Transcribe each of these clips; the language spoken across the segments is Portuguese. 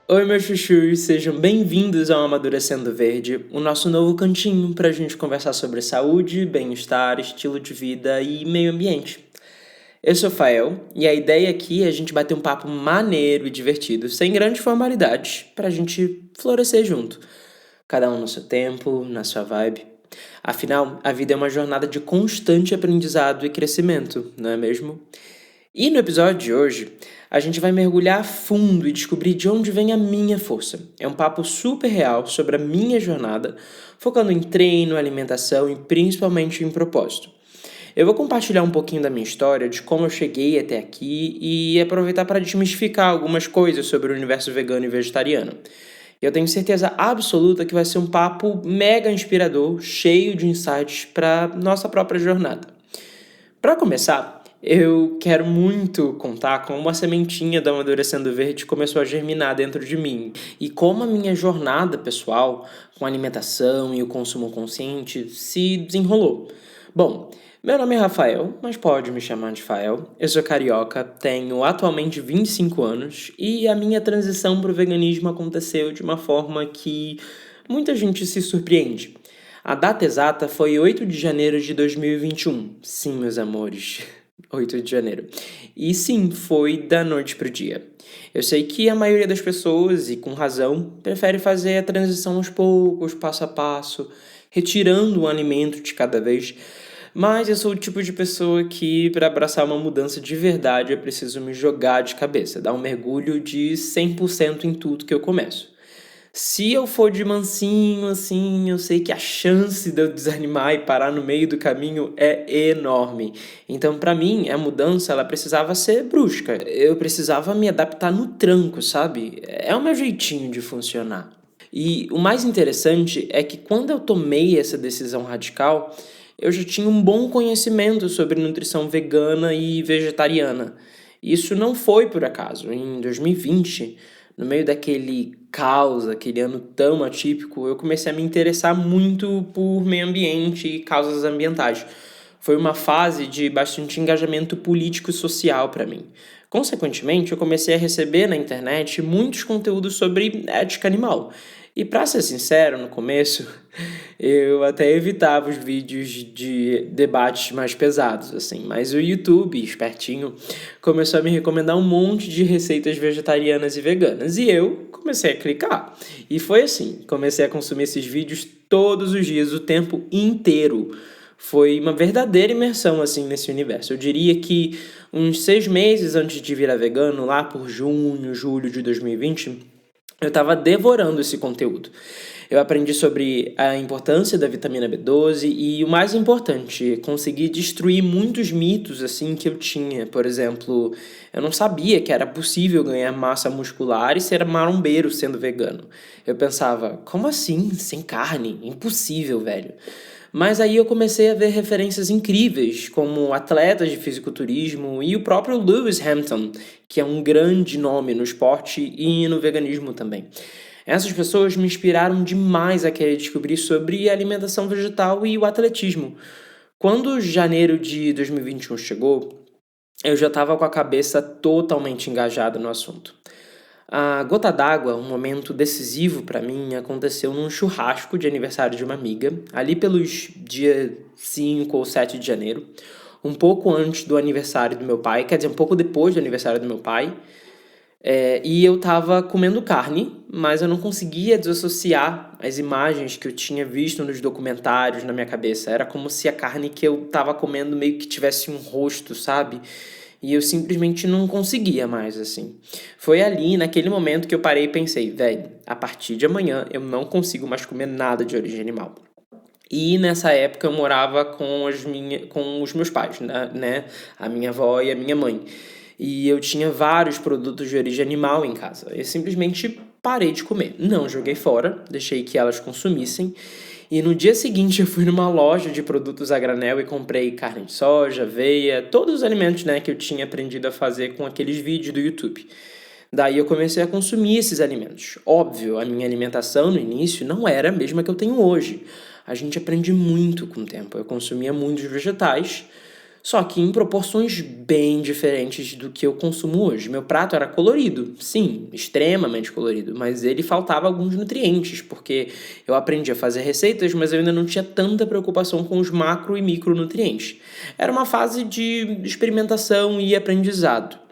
Oi, meus chuchus, sejam bem-vindos ao Amadurecendo Verde, o nosso novo cantinho para a gente conversar sobre saúde, bem-estar, estilo de vida e meio ambiente. Eu sou o Fael e a ideia aqui é a gente bater um papo maneiro e divertido, sem grandes formalidades, para a gente florescer junto. Cada um no seu tempo, na sua vibe. Afinal, a vida é uma jornada de constante aprendizado e crescimento, não é mesmo? E no episódio de hoje, a gente vai mergulhar a fundo e descobrir de onde vem a minha força. É um papo super real sobre a minha jornada, focando em treino, alimentação e principalmente em propósito. Eu vou compartilhar um pouquinho da minha história, de como eu cheguei até aqui e aproveitar para desmistificar algumas coisas sobre o universo vegano e vegetariano. Eu tenho certeza absoluta que vai ser um papo mega inspirador, cheio de insights para nossa própria jornada. Para começar, eu quero muito contar como uma sementinha da Amadurecendo Verde começou a germinar dentro de mim e como a minha jornada pessoal com a alimentação e o consumo consciente se desenrolou. Bom, meu nome é Rafael, mas pode me chamar de Fael. Eu sou carioca, tenho atualmente 25 anos e a minha transição para o veganismo aconteceu de uma forma que muita gente se surpreende. A data exata foi 8 de janeiro de 2021. Sim, meus amores, 8 de janeiro. E sim, foi da noite pro dia. Eu sei que a maioria das pessoas, e com razão, prefere fazer a transição aos poucos, passo a passo, retirando um alimento de cada vez. Mas eu sou o tipo de pessoa que, para abraçar uma mudança de verdade, eu preciso me jogar de cabeça, dar um mergulho de 100% em tudo que eu começo. Se eu for de mansinho, assim, eu sei que a chance de eu desanimar e parar no meio do caminho é enorme. Então, pra mim, a mudança, ela precisava ser brusca. Eu precisava me adaptar no tranco, sabe? É o meu jeitinho de funcionar. E o mais interessante é que quando eu tomei essa decisão radical, eu já tinha um bom conhecimento sobre nutrição vegana e vegetariana. Isso não foi por acaso. Em 2020, no meio daquele caos, aquele ano tão atípico, eu comecei a me interessar muito por meio ambiente e causas ambientais. Foi uma fase de bastante engajamento político e social para mim. Consequentemente, eu comecei a receber na internet muitos conteúdos sobre ética animal. E para ser sincero, no começo, eu até evitava os vídeos de debates mais pesados, assim. Mas o YouTube, espertinho, começou a me recomendar um monte de receitas vegetarianas e veganas. E eu comecei a clicar. E foi assim, comecei a consumir esses vídeos todos os dias, o tempo inteiro. Foi uma verdadeira imersão, assim, nesse universo. Eu diria que uns 6 meses antes de virar vegano, lá por junho, julho de 2020, eu estava devorando esse conteúdo. Eu aprendi sobre a importância da vitamina B12 e, o mais importante, consegui destruir muitos mitos assim que eu tinha. Por exemplo, eu não sabia que era possível ganhar massa muscular e ser marombeiro sendo vegano. Eu pensava, como assim? Sem carne? Impossível, velho. Mas aí eu comecei a ver referências incríveis, como atletas de fisiculturismo e o próprio Lewis Hampton, que é um grande nome no esporte e no veganismo também. Essas pessoas me inspiraram demais a querer descobrir sobre a alimentação vegetal e o atletismo. Quando janeiro de 2021 chegou, eu já estava com a cabeça totalmente engajada no assunto. A gota d'água, um momento decisivo para mim, aconteceu num churrasco de aniversário de uma amiga, ali pelos dias 5 ou 7 de janeiro, um pouco antes do aniversário do meu pai, quer dizer, um pouco depois do aniversário do meu pai. E eu tava comendo carne, mas eu não conseguia desassociar as imagens que eu tinha visto nos documentários na minha cabeça. Era como se a carne que eu tava comendo meio que tivesse um rosto, sabe? E eu simplesmente não conseguia mais, assim. Foi ali, naquele momento, que eu parei e pensei, velho, a partir de amanhã eu não consigo mais comer nada de origem animal. E nessa época eu morava com os meus pais, né? A minha avó e a minha mãe. E eu tinha vários produtos de origem animal em casa. Eu simplesmente parei de comer. Não joguei fora, deixei que elas consumissem. E no dia seguinte eu fui numa loja de produtos a granel e comprei carne de soja, aveia, todos os alimentos, né, que eu tinha aprendido a fazer com aqueles vídeos do YouTube. Daí eu comecei a consumir esses alimentos. Óbvio, a minha alimentação no início não era a mesma que eu tenho hoje. A gente aprende muito com o tempo. Eu consumia muitos vegetais, só que em proporções bem diferentes do que eu consumo hoje. Meu prato era colorido, sim, extremamente colorido, mas ele faltava alguns nutrientes, porque eu aprendi a fazer receitas, mas eu ainda não tinha tanta preocupação com os macro e micronutrientes. Era uma fase de experimentação e aprendizado.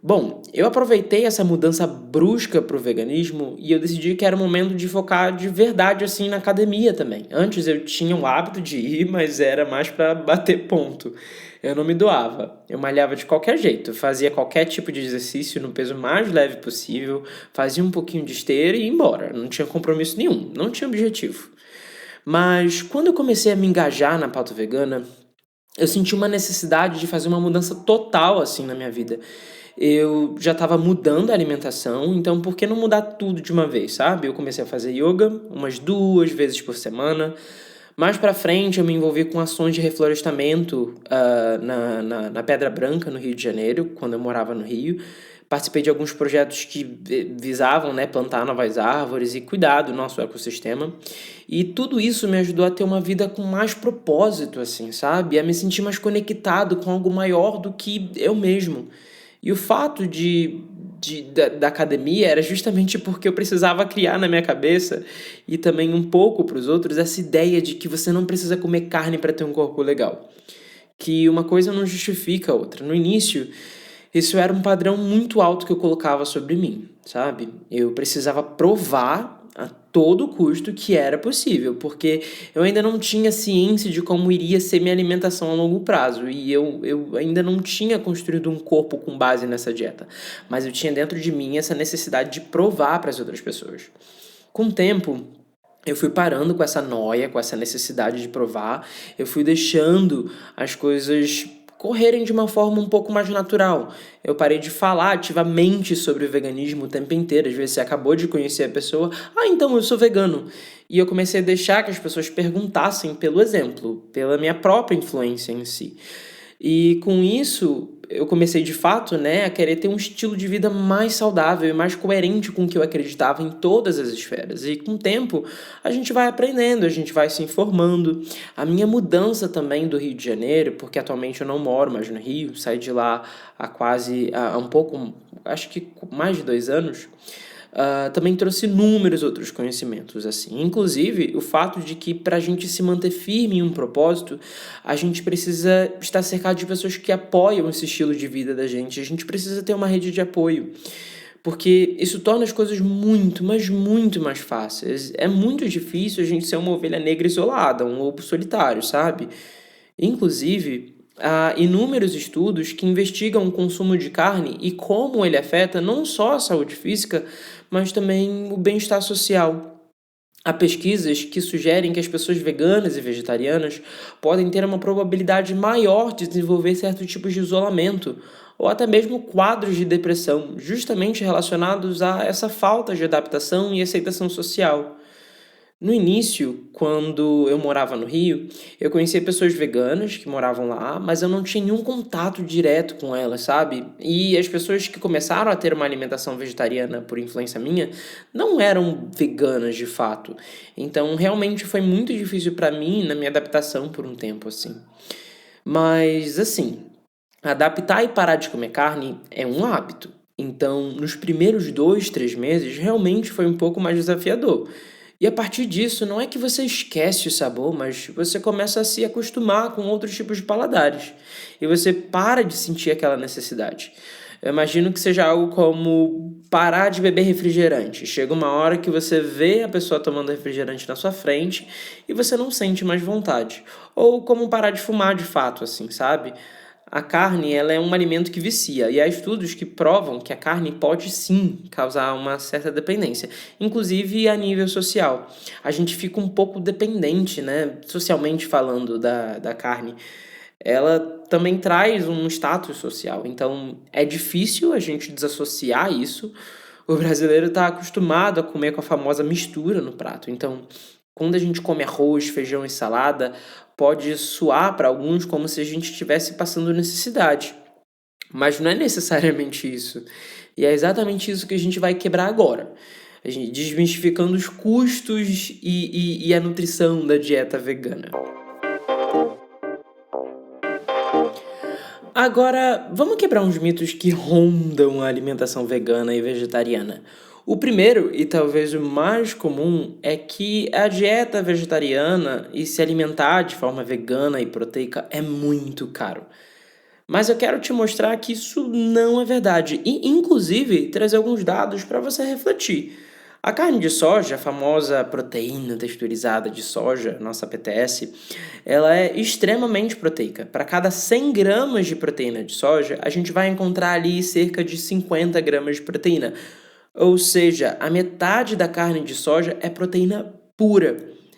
Bom, eu aproveitei essa mudança brusca pro veganismo e eu decidi que era o momento de focar de verdade assim na academia também. Antes eu tinha o hábito de ir, mas era mais pra bater ponto. Eu não me doava. Eu malhava de qualquer jeito, fazia qualquer tipo de exercício no peso mais leve possível, fazia um pouquinho de esteira e ia embora. Não tinha compromisso nenhum, não tinha objetivo. Mas quando eu comecei a me engajar na pauta vegana, eu senti uma necessidade de fazer uma mudança total assim na minha vida. Eu já estava mudando a alimentação, então por que não mudar tudo de uma vez, sabe? Eu comecei a fazer yoga umas 2 vezes por semana. Mais pra frente eu me envolvi com ações de reflorestamento na Pedra Branca, no Rio de Janeiro, quando eu morava no Rio. Participei de alguns projetos que visavam, né, plantar novas árvores e cuidar do nosso ecossistema. E tudo isso me ajudou a ter uma vida com mais propósito, assim, sabe? A me sentir mais conectado com algo maior do que eu mesmo. E o fato da academia era justamente porque eu precisava criar na minha cabeça e também um pouco para os outros essa ideia de que você não precisa comer carne para ter um corpo legal. Que uma coisa não justifica a outra. No início, isso era um padrão muito alto que eu colocava sobre mim, sabe? Eu precisava provar a todo custo que era possível, porque eu ainda não tinha ciência de como iria ser minha alimentação a longo prazo e eu ainda não tinha construído um corpo com base nessa dieta, mas eu tinha dentro de mim essa necessidade de provar para as outras pessoas. Com o tempo, eu fui parando com essa noia, com essa necessidade de provar, eu fui deixando as coisas correrem de uma forma um pouco mais natural. Eu parei de falar ativamente sobre o veganismo o tempo inteiro. Às vezes você acabou de conhecer a pessoa, então eu sou vegano. E eu comecei a deixar que as pessoas perguntassem pelo exemplo, pela minha própria influência em si. E com isso, eu comecei de fato, né, a querer ter um estilo de vida mais saudável e mais coerente com o que eu acreditava em todas as esferas. E com o tempo, a gente vai aprendendo, a gente vai se informando. A minha mudança também do Rio de Janeiro, porque atualmente eu não moro mais no Rio, saí de lá há um pouco, acho que mais de 2 anos. Também trouxe inúmeros outros conhecimentos, assim. Inclusive, o fato de que para a gente se manter firme em um propósito, a gente precisa estar cercado de pessoas que apoiam esse estilo de vida da gente. A gente precisa ter uma rede de apoio, porque isso torna as coisas muito, mas muito mais fáceis. É muito difícil a gente ser uma ovelha negra isolada, um lobo solitário, sabe? Inclusive, há inúmeros estudos que investigam o consumo de carne e como ele afeta não só a saúde física, mas também o bem-estar social. Há pesquisas que sugerem que as pessoas veganas e vegetarianas podem ter uma probabilidade maior de desenvolver certos tipos de isolamento ou até mesmo quadros de depressão, justamente relacionados a essa falta de adaptação e aceitação social. No início, quando eu morava no Rio, eu conhecia pessoas veganas que moravam lá, mas eu não tinha nenhum contato direto com elas, sabe? E as pessoas que começaram a ter uma alimentação vegetariana por influência minha não eram veganas de fato. Então, realmente foi muito difícil pra mim na minha adaptação por um tempo assim. Mas assim, adaptar e parar de comer carne é um hábito. Então, nos primeiros 2, 3 meses, realmente foi um pouco mais desafiador. E a partir disso, não é que você esquece o sabor, mas você começa a se acostumar com outros tipos de paladares. E você para de sentir aquela necessidade. Eu imagino que seja algo como parar de beber refrigerante. Chega uma hora que você vê a pessoa tomando refrigerante na sua frente e você não sente mais vontade. Ou como parar de fumar de fato, assim, sabe? A carne, ela é um alimento que vicia, e há estudos que provam que a carne pode sim causar uma certa dependência, inclusive a nível social. A gente fica um pouco dependente, né, socialmente falando, da carne. Ela também traz um status social, então é difícil a gente desassociar isso. O brasileiro está acostumado a comer com a famosa mistura no prato, então quando a gente come arroz, feijão e salada, pode soar para alguns como se a gente estivesse passando necessidade, mas não é necessariamente isso. E é exatamente isso que a gente vai quebrar agora. A gente desmistificando os custos e a nutrição da dieta vegana. Agora, vamos quebrar uns mitos que rondam a alimentação vegana e vegetariana. O primeiro, e talvez o mais comum, é que a dieta vegetariana e se alimentar de forma vegana e proteica é muito caro. Mas eu quero te mostrar que isso não é verdade e, inclusive, trazer alguns dados para você refletir. A carne de soja, a famosa proteína texturizada de soja, nossa PTS, ela é extremamente proteica. Para cada 100 gramas de proteína de soja, a gente vai encontrar ali cerca de 50 gramas de proteína. Ou seja, a metade da carne de soja é proteína pura.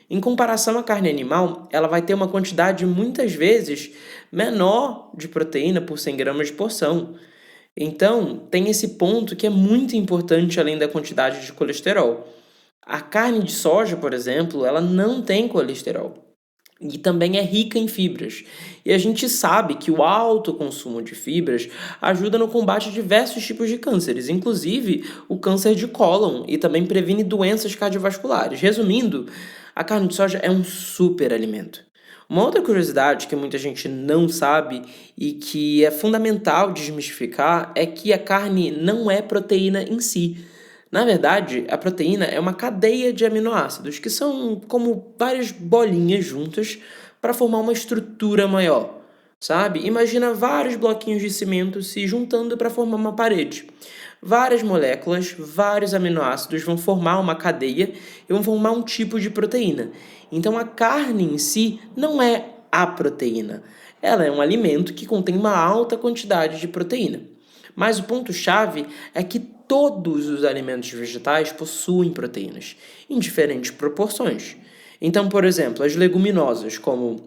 Em comparação à carne animal, ela vai ter uma quantidade muitas vezes menor de proteína por 100 gramas de porção. Então, tem esse ponto que é muito importante além da quantidade de colesterol. A carne de soja, por exemplo, ela não tem colesterol e também é rica em fibras. E a gente sabe que o alto consumo de fibras ajuda no combate a diversos tipos de cânceres, inclusive o câncer de cólon, e também previne doenças cardiovasculares. Resumindo, a carne de soja é um super alimento. Uma outra curiosidade que muita gente não sabe e que é fundamental desmistificar é que a carne não é proteína em si. Na verdade, a proteína é uma cadeia de aminoácidos que são como várias bolinhas juntas para formar uma estrutura maior, sabe? Imagina vários bloquinhos de cimento se juntando para formar uma parede. Várias moléculas, vários aminoácidos vão formar uma cadeia e vão formar um tipo de proteína. Então a carne em si não é a proteína. Ela é um alimento que contém uma alta quantidade de proteína. Mas o ponto-chave é que todos os alimentos vegetais possuem proteínas, em diferentes proporções. Então, por exemplo, as leguminosas, como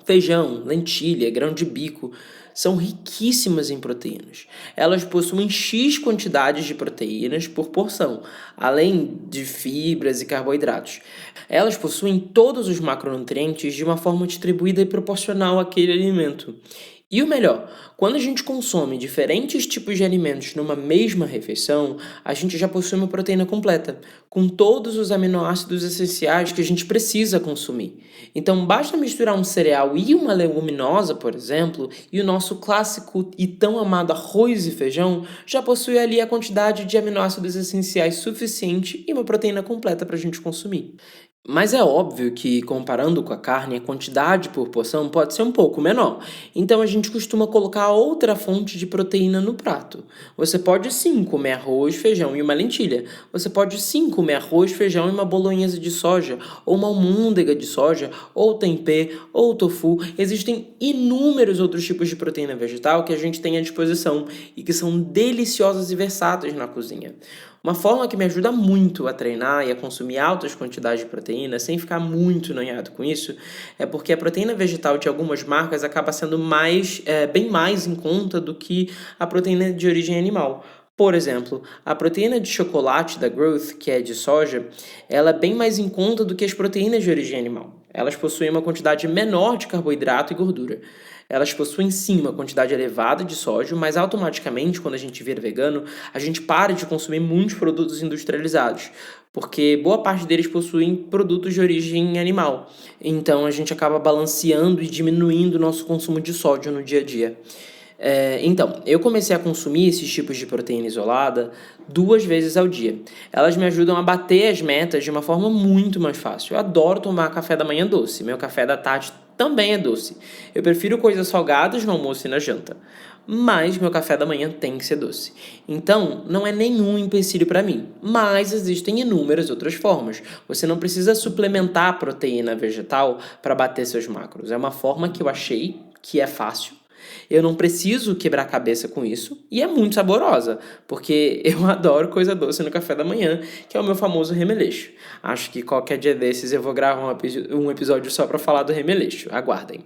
feijão, lentilha, grão de bico, são riquíssimas em proteínas. Elas possuem X quantidades de proteínas por porção, além de fibras e carboidratos. Elas possuem todos os macronutrientes de uma forma distribuída e proporcional àquele alimento. E o melhor, quando a gente consome diferentes tipos de alimentos numa mesma refeição, a gente já possui uma proteína completa, com todos os aminoácidos essenciais que a gente precisa consumir. Então, basta misturar um cereal e uma leguminosa, por exemplo, e o nosso clássico e tão amado arroz e feijão já possui ali a quantidade de aminoácidos essenciais suficiente e uma proteína completa para a gente consumir. Mas é óbvio que, comparando com a carne, a quantidade por porção pode ser um pouco menor. Então a gente costuma colocar outra fonte de proteína no prato. Você pode sim comer arroz, feijão e uma lentilha. Você pode sim comer arroz, feijão e uma bolonhesa de soja, ou uma almôndega de soja, ou tempê, ou tofu. Existem inúmeros outros tipos de proteína vegetal que a gente tem à disposição e que são deliciosas e versáteis na cozinha. Uma forma que me ajuda muito a treinar e a consumir altas quantidades de proteína sem ficar muito noiado com isso é porque a proteína vegetal de algumas marcas acaba sendo bem mais em conta do que a proteína de origem animal. Por exemplo, a proteína de chocolate da Growth, que é de soja, ela é bem mais em conta do que as proteínas de origem animal. Elas possuem uma quantidade menor de carboidrato e gordura. Elas possuem sim uma quantidade elevada de sódio, mas automaticamente, quando a gente vira vegano, a gente para de consumir muitos produtos industrializados, porque boa parte deles possuem produtos de origem animal. Então a gente acaba balanceando e diminuindo o nosso consumo de sódio no dia a dia. Então, eu comecei a consumir esses tipos de proteína isolada 2 vezes ao dia. Elas me ajudam a bater as metas de uma forma muito mais fácil. Eu adoro tomar café da manhã doce. Meu café da tarde também é doce. Eu prefiro coisas salgadas no almoço e na janta. Mas meu café da manhã tem que ser doce. Então, não é nenhum empecilho para mim. Mas existem inúmeras outras formas. Você não precisa suplementar a proteína vegetal para bater seus macros. É uma forma que eu achei que é fácil. Eu não preciso quebrar a cabeça com isso e é muito saborosa, porque eu adoro coisa doce no café da manhã, que é o meu famoso remeleixo. Acho que qualquer dia desses eu vou gravar um episódio só para falar do remeleixo. Aguardem.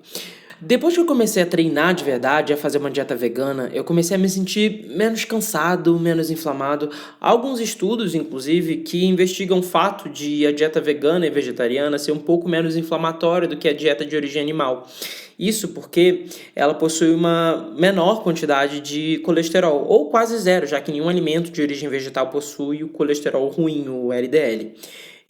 Depois que eu comecei a treinar de verdade, a fazer uma dieta vegana, eu comecei a me sentir menos cansado, menos inflamado. Há alguns estudos, inclusive, que investigam o fato de a dieta vegana e vegetariana ser um pouco menos inflamatória do que a dieta de origem animal. Isso porque ela possui uma menor quantidade de colesterol, ou quase zero, já que nenhum alimento de origem vegetal possui o colesterol ruim, o LDL.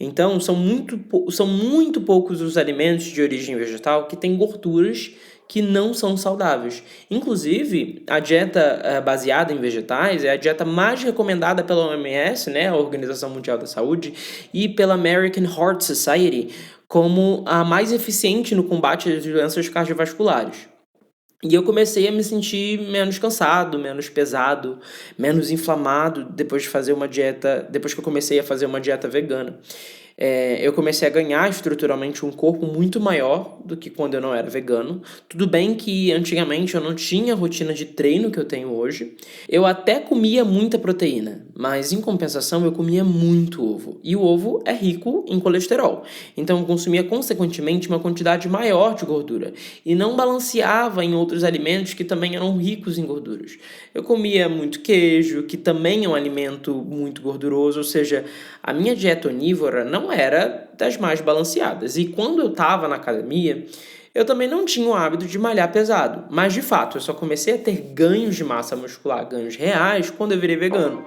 Então, são muito poucos os alimentos de origem vegetal que têm gorduras que não são saudáveis. Inclusive, a dieta baseada em vegetais é a dieta mais recomendada pela OMS, né, a Organização Mundial da Saúde, e pela American Heart Society como a mais eficiente no combate às doenças cardiovasculares. E eu comecei a me sentir menos cansado, menos pesado, menos inflamado depois que eu comecei a fazer uma dieta vegana. Eu comecei a ganhar estruturalmente um corpo muito maior do que quando eu não era vegano. Tudo bem que antigamente eu não tinha a rotina de treino que eu tenho hoje. Eu até comia muita proteína, mas em compensação eu comia muito ovo. E o ovo é rico em colesterol. Então eu consumia consequentemente uma quantidade maior de gordura e não balanceava em outros alimentos que também eram ricos em gorduras. Eu comia muito queijo, que também é um alimento muito gorduroso, ou seja, a minha dieta onívora não era das mais balanceadas. E quando eu estava na academia, eu também não tinha o hábito de malhar pesado. Mas, de fato, eu só comecei a ter ganhos de massa muscular, ganhos reais, quando eu virei vegano.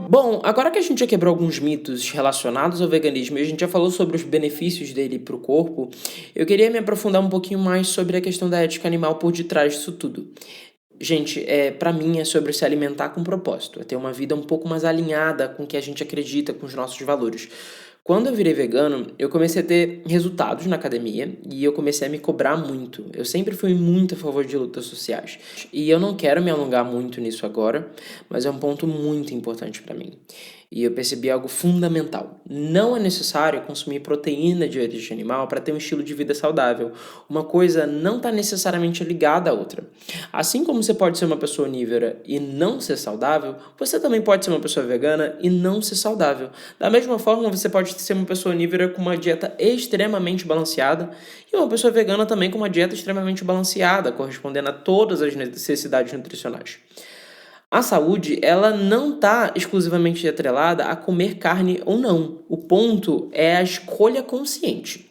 Bom, agora que a gente já quebrou alguns mitos relacionados ao veganismo e a gente já falou sobre os benefícios dele para o corpo, eu queria me aprofundar um pouquinho mais sobre a questão da ética animal por detrás disso tudo. Gente, para mim é sobre se alimentar com propósito, é ter uma vida um pouco mais alinhada com o que a gente acredita, com os nossos valores. Quando eu virei vegano, eu comecei a ter resultados na academia e eu comecei a me cobrar muito. Eu sempre fui muito a favor de lutas sociais. E eu não quero me alongar muito nisso agora, mas é um ponto muito importante para mim. E eu percebi algo fundamental. Não é necessário consumir proteína de origem animal para ter um estilo de vida saudável. Uma coisa não está necessariamente ligada à outra. Assim como você pode ser uma pessoa onívora e não ser saudável, você também pode ser uma pessoa vegana e não ser saudável. Da mesma forma, você pode ser uma pessoa onívora com uma dieta extremamente balanceada e uma pessoa vegana também com uma dieta extremamente balanceada, correspondendo a todas as necessidades nutricionais. A saúde, ela não está exclusivamente atrelada a comer carne ou não. O ponto é a escolha consciente.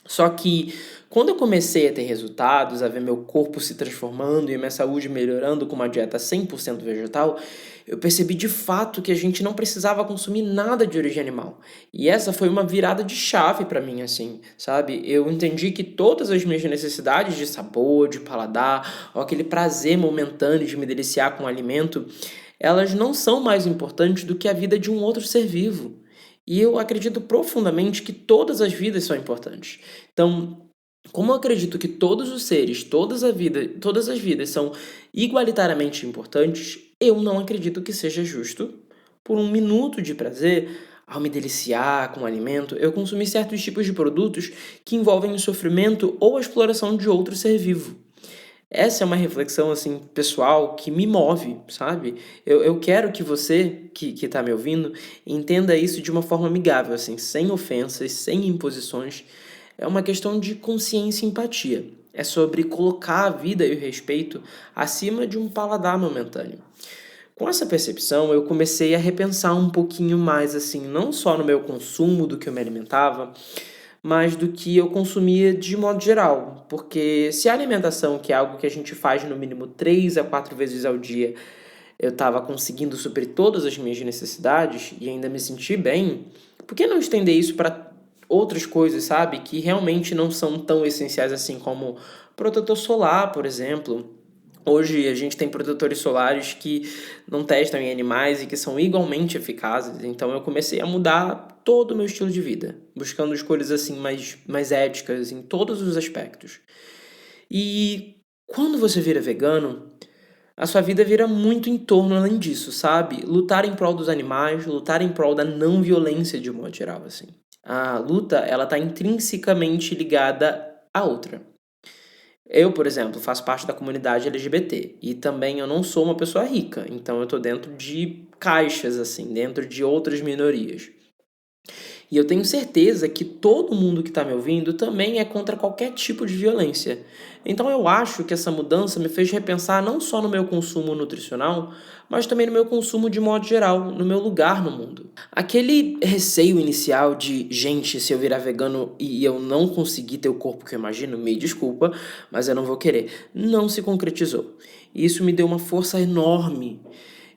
Só que quando eu comecei a ter resultados, a ver meu corpo se transformando e minha saúde melhorando com uma dieta 100% vegetal, eu percebi de fato que a gente não precisava consumir nada de origem animal. E essa foi uma virada de chave para mim, assim, sabe? Eu entendi que todas as minhas necessidades de sabor, de paladar, ou aquele prazer momentâneo de me deliciar com o alimento, elas não são mais importantes do que a vida de um outro ser vivo. E eu acredito profundamente que todas as vidas são importantes. Então, como eu acredito que todos os seres, todas as vidas são igualitariamente importantes, eu não acredito que seja justo, por um minuto de prazer, ao me deliciar com o alimento, eu consumir certos tipos de produtos que envolvem o sofrimento ou a exploração de outro ser vivo. Essa é uma reflexão, assim, pessoal que me move, sabe? Eu quero que você, que tá me ouvindo, entenda isso de uma forma amigável, assim, sem ofensas, sem imposições. É uma questão de consciência e empatia. É sobre colocar a vida e o respeito acima de um paladar momentâneo. Com essa percepção, eu comecei a repensar um pouquinho mais, assim, não só no meu consumo do que eu me alimentava, mas do que eu consumia de modo geral. Porque se a alimentação, que é algo que a gente faz no mínimo 3 a 4 vezes ao dia, eu estava conseguindo suprir todas as minhas necessidades e ainda me sentir bem, por que não estender isso para outras coisas, sabe? Que realmente não são tão essenciais assim, como protetor solar, por exemplo. Hoje a gente tem protetores solares que não testam em animais e que são igualmente eficazes. Então eu comecei a mudar todo o meu estilo de vida, buscando escolhas assim mais éticas em todos os aspectos. E quando você vira vegano, a sua vida vira muito em torno além disso, sabe? Lutar em prol dos animais, lutar em prol da não violência de um modo geral, assim. A luta, ela tá intrinsecamente ligada à outra. Eu, por exemplo, faço parte da comunidade LGBT e também eu não sou uma pessoa rica, então eu tô dentro de caixas, assim, dentro de outras minorias. E eu tenho certeza que todo mundo que está me ouvindo também é contra qualquer tipo de violência. Então eu acho que essa mudança me fez repensar não só no meu consumo nutricional, mas também no meu consumo de modo geral, no meu lugar no mundo. Aquele receio inicial de, gente, se eu virar vegano e eu não conseguir ter o corpo que eu imagino, me desculpa, mas eu não vou querer, não se concretizou. E isso me deu uma força enorme.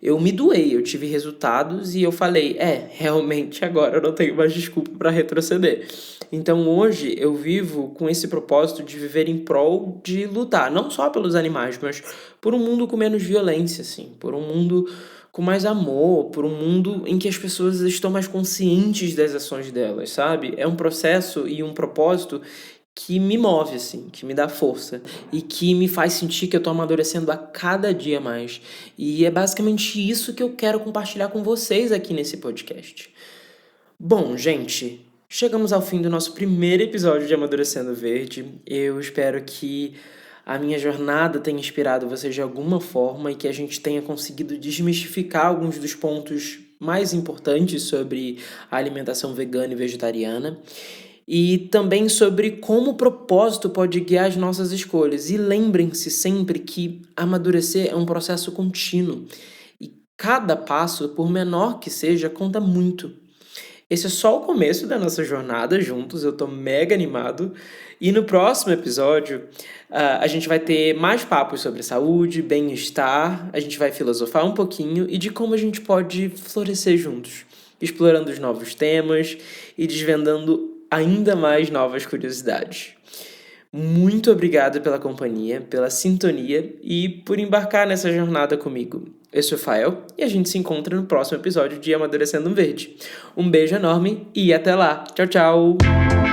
eu me doei, eu tive resultados e eu falei, realmente agora eu não tenho mais desculpa para retroceder. Então hoje eu vivo com esse propósito de viver em prol de lutar, não só pelos animais, mas por um mundo com menos violência, assim, por um mundo com mais amor, por um mundo em que as pessoas estão mais conscientes das ações delas, sabe? É um processo e um propósito que me move, assim, que me dá força e que me faz sentir que eu tô amadurecendo a cada dia mais. E é basicamente isso que eu quero compartilhar com vocês aqui nesse podcast. Bom, gente, chegamos ao fim do nosso primeiro episódio de Amadurecendo Verde. Eu espero que a minha jornada tenha inspirado vocês de alguma forma e que a gente tenha conseguido desmistificar alguns dos pontos mais importantes sobre a alimentação vegana e vegetariana e também sobre como o propósito pode guiar as nossas escolhas. E lembrem-se sempre que amadurecer é um processo contínuo e cada passo, por menor que seja, conta muito. Esse é só o começo da nossa jornada juntos, eu tô mega animado. E no próximo episódio, a gente vai ter mais papos sobre saúde, bem-estar, a gente vai filosofar um pouquinho e de como a gente pode florescer juntos, explorando os novos temas e desvendando ainda mais novas curiosidades. Muito obrigado pela companhia, pela sintonia e por embarcar nessa jornada comigo. Eu sou o Fael e a gente se encontra no próximo episódio de Amadurecendo Verde. Um beijo enorme e até lá. Tchau, tchau!